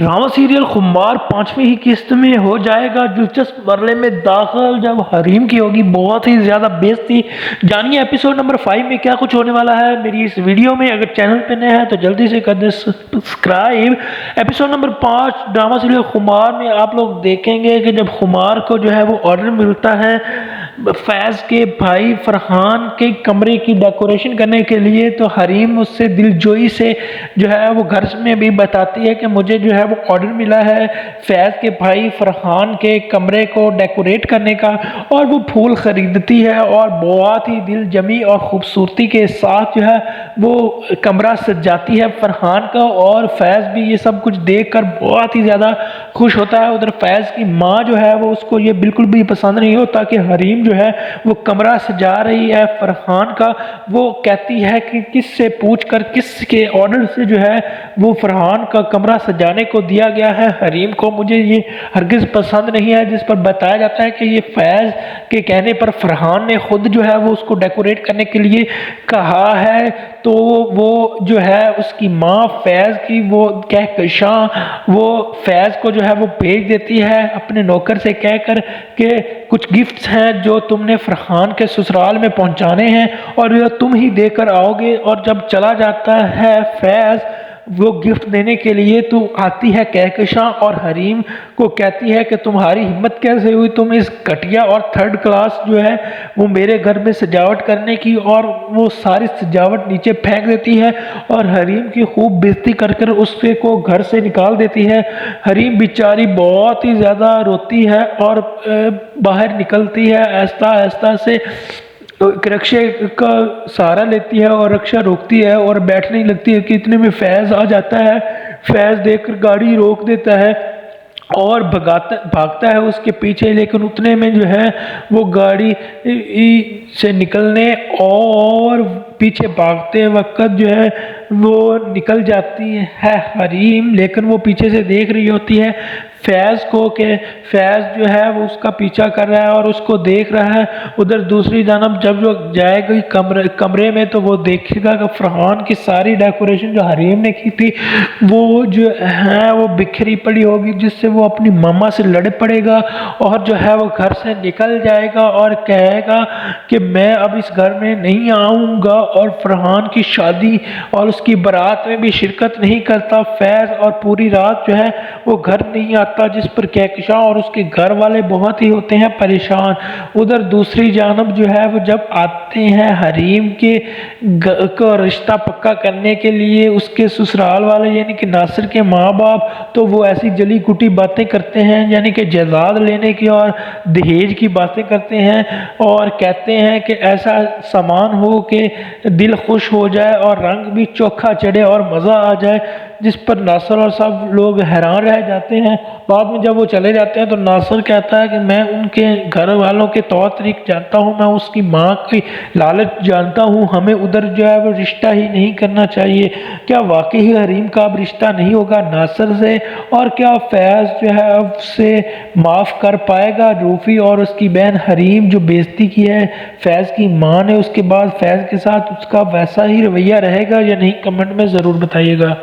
Drama serial खुमार 5वीं ही किस्त में हो जाएगा दिलचस्प मरले में दाखिल जब हरीम की होगी बहुत ही ज्यादा बेइज्जती। जानिए एपिसोड नंबर 5 में क्या कुछ होने वाला है मेरी इस वीडियो में। अगर चैनल पे नए हैं तो जल्दी से कर दें subscribe. Episode number 5 drama serial खुमार में आप लोग देखेंगे कि जब खुमार को जो है वो ऑर्डर मिलता है फैज़ के भाई फरहान के कमरे की डेकोरेशन करने के लिए, तो हरीम उससे दिलजोई से जो है वो घर में भी बताती है कि मुझे जो है वो ऑर्डर मिला है फैज़ के भाई फरहान के कमरे को डेकोरेट करने का, और वो फूल खरीदती है और बहुत ही दिल जमी और खूबसूरती के साथ जो है वो कमरा सजाती है फरहान का। और फैज़ भी ये सब कुछ देखकर बहुत ही ज़्यादा खुश होता है। उधर फैज़ की माँ जो है वो उसको ये बिल्कुल भी पसंद नहीं होता कि हरीम जो है वो कमरा सजा रही है फरहान का। वो कहती है कि किससे पूछकर किसके ऑर्डर से जो है वो फरहान का कमरा सजाने को दिया गया है हरीम को, मुझे ये हरगिज़ पसंद नहीं है। जिस पर बताया जाता है कि ये फैज़ के कहने पर फरहान ने खुद जो है वो उसको डेकोरेट करने के लिए कहा है। तो वो जो है उसकी माँ फैज़ की वो कहकशां वो फैज़ को जो है वो भेज देती है अपने नौकर से कहकर कि कुछ गिफ्ट्स हैं जो तुमने फरहान के ससुराल में पहुंचाने हैं और यह तुम ही देकर आओगे। और जब चला जाता है फैज़ वो गिफ्ट देने के लिए तो आती है कहकशां और हरीम को कहती है कि तुम्हारी हिम्मत कैसे हुई तुम इस घटिया और थर्ड क्लास जो है वो मेरे घर में सजावट करने की, और वो सारी सजावट नीचे फेंक देती है और हरीम की खूब बेइज्जती कर उससे को घर से निकाल देती है। हरीम बेचारी बहुत ही ज़्यादा रोती है और बाहर निकलती है आहिस्ता आहिस्ता से, रिक्शे का सहारा लेती है और रिक्शा रोकती है और बैठने लगती है कि इतने में फैज़ आ जाता है। फैज़ देखकर गाड़ी रोक देता है और भागता है उसके पीछे, लेकिन उतने में जो है वो गाड़ी से निकलने और पीछे भागते वक्त जो है वो निकल जाती है हरीम, लेकिन वो पीछे से देख रही होती है फैज़ को कि फैज़ जो है वो उसका पीछा कर रहा है और उसको देख रहा है। उधर दूसरी जानब जब वो जाएगा कमरे में तो वो देखेगा कि फरहान की सारी डेकोरेशन जो हरीम ने की थी वो जो है वो बिखरी पड़ी होगी, जिससे वो अपनी मामा से लड़ पड़ेगा और जो है वो घर से निकल जाएगा और कहेगा कि मैं अब इस घर में नहीं आऊँगा और फरहान की शादी और उसकी बारात में भी शिरकत नहीं करता फैज़, और पूरी रात जो है वो घर नहीं आता, जिस पर कहकशां और उसके घर वाले बहुत ही होते हैं परेशान। उधर दूसरी जानब जो है वो जब आते हैं हरीम के का रिश्ता पक्का करने के लिए उसके ससुराल वाले यानी कि नासिर के माँ बाप, तो वो ऐसी जली कुटी बातें करते हैं यानी कि जायदाद लेने की और दहेज की बातें करते हैं और कहते हैं कि ऐसा सामान हो कि दिल खुश हो जाए और रंग भी चोखा चढ़े और मज़ा आ जाए, जिस पर नासिर और सब लोग हैरान रह जाते हैं। बाद में जब वो चले जाते हैं तो नासिर कहता है कि मैं उनके घर वालों के तौर तरीके जानता हूँ, मैं उसकी माँ की लालच जानता हूँ, हमें उधर जो है वो रिश्ता ही नहीं करना चाहिए। क्या वाकई हरीम का अब रिश्ता नहीं होगा नासिर से, और क्या फैज़ जो है अब से माफ़ कर पाएगा रूफी और उसकी बहन हरीम जो बेइज्जती की है फैज़ की माँ ने, उसके बाद फैज़ के साथ उसका वैसा ही रवैया रहेगा या नहीं, कमेंट में ज़रूर बताइएगा।